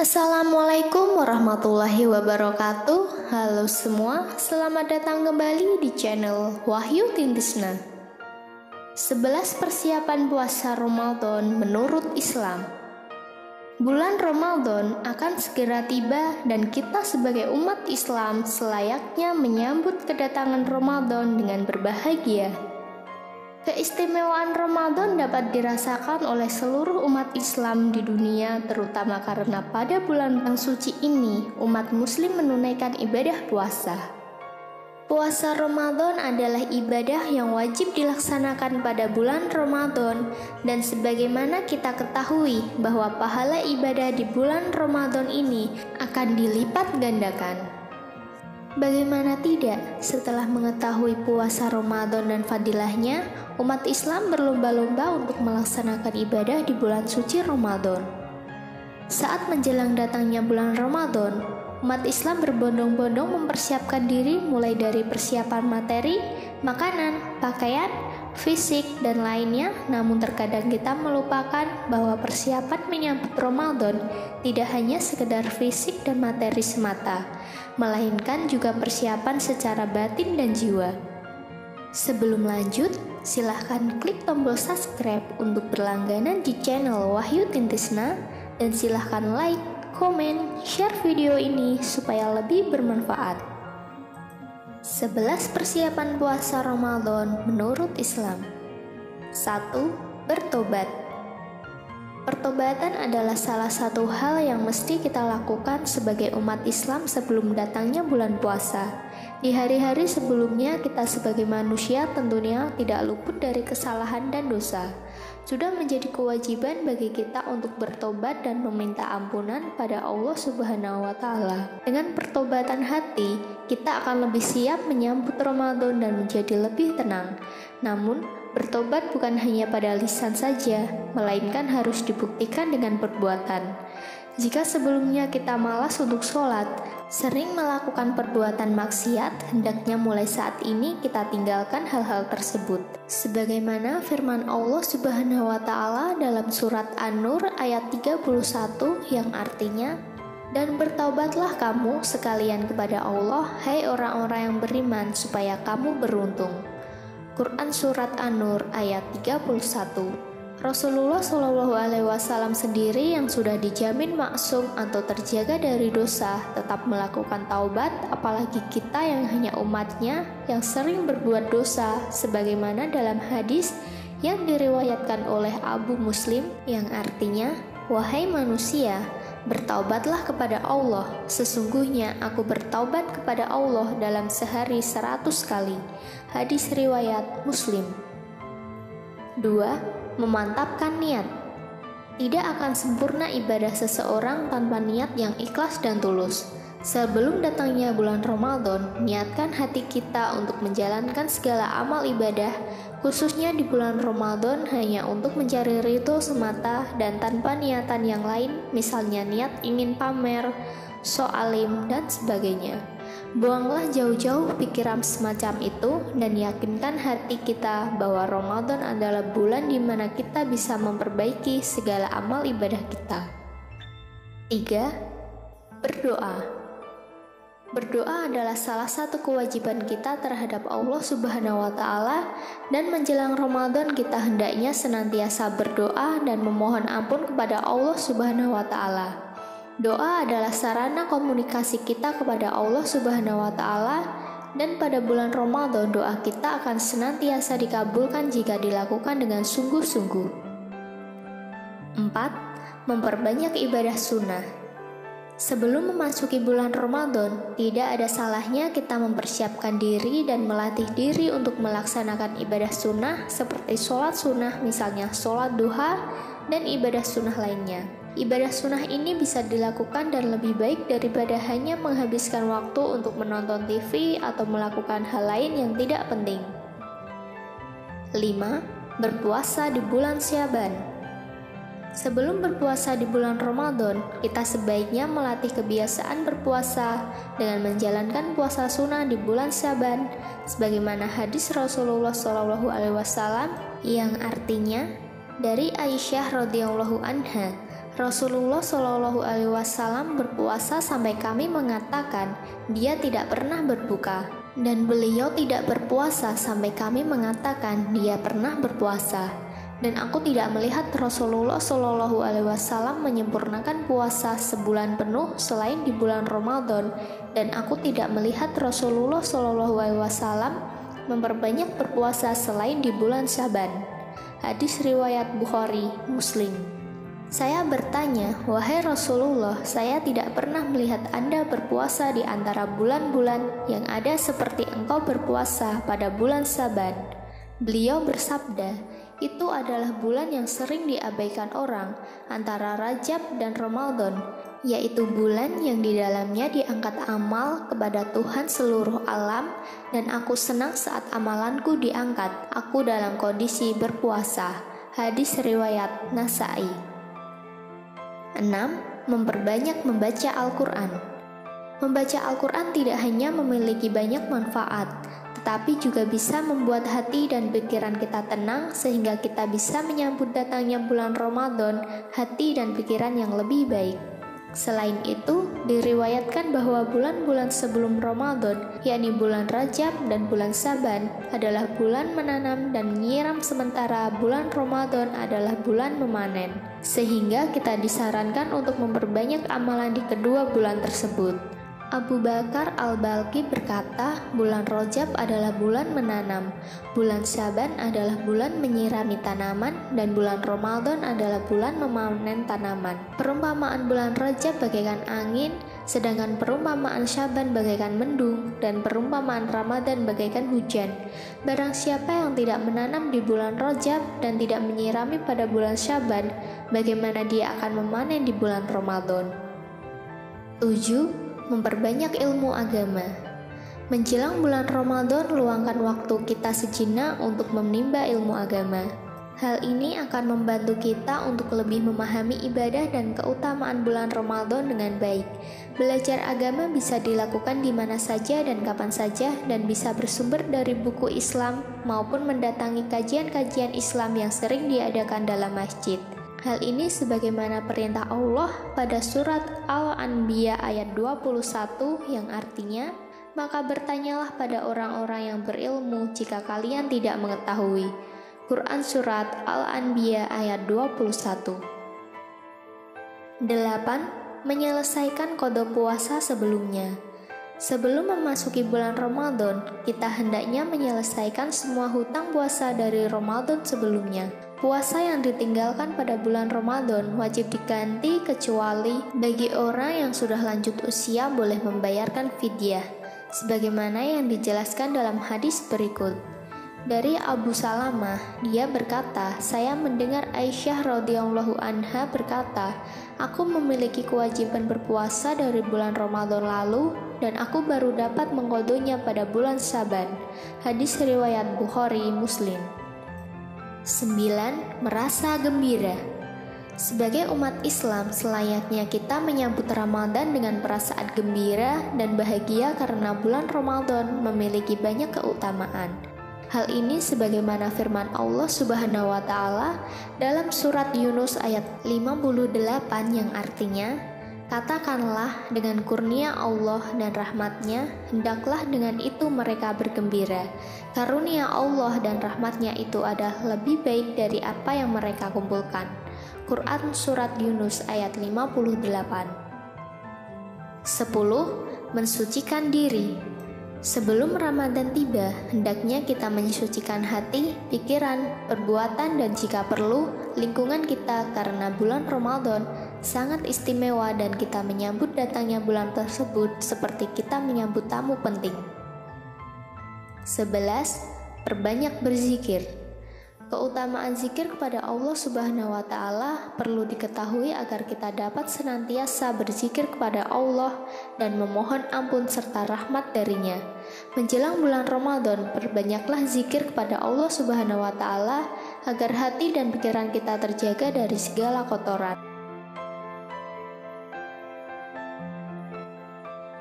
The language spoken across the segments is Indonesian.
Assalamualaikum warahmatullahi wabarakatuh. Halo semua, selamat datang kembali di channel Wahyu Tintisna. 11 persiapan puasa Ramadan menurut Islam. Bulan Ramadan akan segera tiba dan kita sebagai umat Islam selayaknya menyambut kedatangan Ramadan dengan berbahagia. Keistimewaan Ramadan dapat dirasakan oleh seluruh umat Islam di dunia, terutama karena pada bulan suci ini umat muslim menunaikan ibadah puasa. Puasa Ramadan adalah ibadah yang wajib dilaksanakan pada bulan Ramadan, dan sebagaimana kita ketahui bahwa pahala ibadah di bulan Ramadan ini akan dilipat gandakan. Bagaimana tidak, setelah mengetahui puasa Ramadan dan fadilahnya, umat Islam berlomba-lomba untuk melaksanakan ibadah di bulan suci Ramadan. Saat menjelang datangnya bulan Ramadan, umat Islam berbondong-bondong mempersiapkan diri mulai dari persiapan materi, makanan, pakaian, fisik, dan lainnya. Namun terkadang kita melupakan bahwa persiapan menyambut Ramadan tidak hanya sekedar fisik dan materi semata, melainkan juga persiapan secara batin dan jiwa. Sebelum lanjut, silahkan klik tombol subscribe untuk berlangganan di channel Wahyu Tintisna, dan silahkan like, komen, share video ini supaya lebih bermanfaat. 11 persiapan puasa Ramadan menurut Islam. 1. Bertobat. Pertobatan adalah salah satu hal yang mesti kita lakukan sebagai umat Islam sebelum datangnya bulan puasa. Di hari-hari sebelumnya, kita sebagai manusia tentunya tidak luput dari kesalahan dan dosa. Sudah menjadi kewajiban bagi kita untuk bertobat dan meminta ampunan pada Allah Subhanahu wa Ta'ala. Dengan pertobatan hati, kita akan lebih siap menyambut Ramadan dan menjadi lebih tenang. Namun, bertobat bukan hanya pada lisan saja, melainkan harus dibuktikan dengan perbuatan. Jika sebelumnya kita malas untuk sholat, sering melakukan perbuatan maksiat, hendaknya mulai saat ini kita tinggalkan hal-hal tersebut. Sebagaimana firman Allah Subhanahu wa Ta'ala dalam surat An-Nur ayat 31 yang artinya, "Dan bertaubatlah kamu sekalian kepada Allah, hai orang-orang yang beriman, supaya kamu beruntung." Quran surat An-Nur ayat 31. Rasulullah Shallallahu Alaihi Wasallam sendiri yang sudah dijamin maksum atau terjaga dari dosa tetap melakukan taubat, apalagi kita yang hanya umatnya yang sering berbuat dosa, sebagaimana dalam hadis yang diriwayatkan oleh Abu Muslim yang artinya, "Wahai manusia, bertaubatlah kepada Allah, sesungguhnya aku bertaubat kepada Allah dalam sehari 100 kali. Hadis riwayat Muslim. 2. Memantapkan niat. Tidak akan sempurna ibadah seseorang tanpa niat yang ikhlas dan tulus. Sebelum datangnya bulan Ramadan, niatkan hati kita untuk menjalankan segala amal ibadah, khususnya di bulan Ramadan hanya untuk mencari ridho semata dan tanpa niatan yang lain, misalnya niat ingin pamer, sok alim, dan sebagainya. Buanglah jauh-jauh pikiran semacam itu dan yakinkan hati kita bahwa Ramadan adalah bulan di mana kita bisa memperbaiki segala amal ibadah kita. 3. Berdoa. Berdoa adalah salah satu kewajiban kita terhadap Allah Subhanahu wa Ta'ala, dan menjelang Ramadan kita hendaknya senantiasa berdoa dan memohon ampun kepada Allah Subhanahu wa Ta'ala. Doa adalah sarana komunikasi kita kepada Allah Subhanahu wa Ta'ala, dan pada bulan Ramadan doa kita akan senantiasa dikabulkan jika dilakukan dengan sungguh-sungguh. 4. Memperbanyak ibadah sunnah. Sebelum memasuki bulan Ramadan, tidak ada salahnya kita mempersiapkan diri dan melatih diri untuk melaksanakan ibadah sunnah seperti sholat sunnah, misalnya sholat duha, dan ibadah sunnah lainnya. Ibadah sunnah ini bisa dilakukan dan lebih baik daripada hanya menghabiskan waktu untuk menonton TV atau melakukan hal lain yang tidak penting. 5. Berpuasa di bulan Syaban. Sebelum berpuasa di bulan Ramadan, kita sebaiknya melatih kebiasaan berpuasa dengan menjalankan puasa sunnah di bulan Syaban, sebagaimana hadis Rasulullah SAW yang artinya, dari Aisyah radhiyallahu anha, Rasulullah Shallallahu Alaihi Wasallam berpuasa sampai kami mengatakan dia tidak pernah berbuka, dan beliau tidak berpuasa sampai kami mengatakan dia pernah berpuasa. Dan aku tidak melihat Rasulullah Shallallahu Alaihi Wasallam menyempurnakan puasa sebulan penuh selain di bulan Ramadan, dan aku tidak melihat Rasulullah Shallallahu Alaihi Wasallam memperbanyak berpuasa selain di bulan Syaban. Hadis riwayat Bukhari, Muslim. Saya bertanya, wahai Rasulullah, saya tidak pernah melihat Anda berpuasa di antara bulan-bulan yang ada seperti Engkau berpuasa pada bulan Syaban. Beliau bersabda, itu adalah bulan yang sering diabaikan orang antara Rajab dan Ramadan, yaitu bulan yang di dalamnya diangkat amal kepada Tuhan seluruh alam, dan aku senang saat amalanku diangkat, aku dalam kondisi berpuasa. Hadis riwayat Nasai. 6. Memperbanyak membaca Al-Quran. Membaca Al-Quran tidak hanya memiliki banyak manfaat, tetapi juga bisa membuat hati dan pikiran kita tenang sehingga kita bisa menyambut datangnya bulan Ramadan, hati dan pikiran yang lebih baik. Selain itu, diriwayatkan bahwa bulan-bulan sebelum Ramadan, yakni bulan Rajab dan bulan Syaban, adalah bulan menanam dan menyiram, sementara bulan Ramadan adalah bulan memanen. Sehingga kita disarankan untuk memperbanyak amalan di kedua bulan tersebut. Abu Bakar Al-Balqi berkata, bulan Rajab adalah bulan menanam, bulan Syaban adalah bulan menyirami tanaman, dan bulan Ramadan adalah bulan memanen tanaman. Perumpamaan bulan Rajab bagaikan angin, sedangkan perumpamaan Syaban bagaikan mendung, dan perumpamaan Ramadan bagaikan hujan. Barang siapa yang tidak menanam di bulan Rajab dan tidak menyirami pada bulan Syaban, bagaimana dia akan memanen di bulan Ramadan? 7. Memperbanyak ilmu agama. Menjelang bulan Ramadan, luangkan waktu kita sejenak untuk menimba ilmu agama. Hal ini akan membantu kita untuk lebih memahami ibadah dan keutamaan bulan Ramadan dengan baik. Belajar agama bisa dilakukan di mana saja dan kapan saja, dan bisa bersumber dari buku Islam maupun mendatangi kajian-kajian Islam yang sering diadakan dalam masjid. Hal ini sebagaimana perintah Allah pada surat Al-Anbiya ayat 21 yang artinya, maka bertanyalah pada orang-orang yang berilmu jika kalian tidak mengetahui. Quran surat Al-Anbiya ayat 21. 8. Menyelesaikan qada puasa sebelumnya. Sebelum memasuki bulan Ramadan, kita hendaknya menyelesaikan semua hutang puasa dari Ramadan sebelumnya. Puasa yang ditinggalkan pada bulan Ramadan wajib diganti kecuali bagi orang yang sudah lanjut usia boleh membayarkan fidyah, sebagaimana yang dijelaskan dalam hadis berikut. Dari Abu Salamah, dia berkata, saya mendengar Aisyah radhiyallahu anha berkata, aku memiliki kewajiban berpuasa dari bulan Ramadan lalu, dan aku baru dapat mengqadhonya pada bulan Syaban. Hadis riwayat Bukhari, Muslim. 9. Merasa gembira. Sebagai umat Islam, selayaknya kita menyambut Ramadan dengan perasaan gembira dan bahagia karena bulan Ramadan memiliki banyak keutamaan. Hal ini sebagaimana firman Allah Subhanahu wa Ta'ala dalam surat Yunus ayat 58 yang artinya, katakanlah dengan kurnia Allah dan rahmatnya, hendaklah dengan itu mereka bergembira. Karunia Allah dan rahmatnya itu adalah lebih baik dari apa yang mereka kumpulkan. Quran surat Yunus ayat 58. 10. Mensucikan diri. Sebelum Ramadan tiba, hendaknya kita mensucikan hati, pikiran, perbuatan, dan jika perlu, lingkungan kita karena bulan Ramadan sangat istimewa dan kita menyambut datangnya bulan tersebut seperti kita menyambut tamu penting. 11. Perbanyak berzikir. Keutamaan zikir kepada Allah Subhanahu wa Ta'ala perlu diketahui agar kita dapat senantiasa berzikir kepada Allah dan memohon ampun serta rahmat darinya. Menjelang bulan Ramadan, perbanyaklah zikir kepada Allah Subhanahu wa Ta'ala agar hati dan pikiran kita terjaga dari segala kotoran.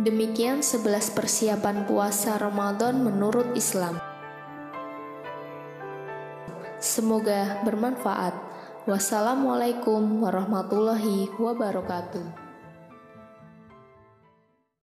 Demikian 11 persiapan puasa Ramadan menurut Islam. Semoga bermanfaat. Wassalamualaikum warahmatullahi wabarakatuh.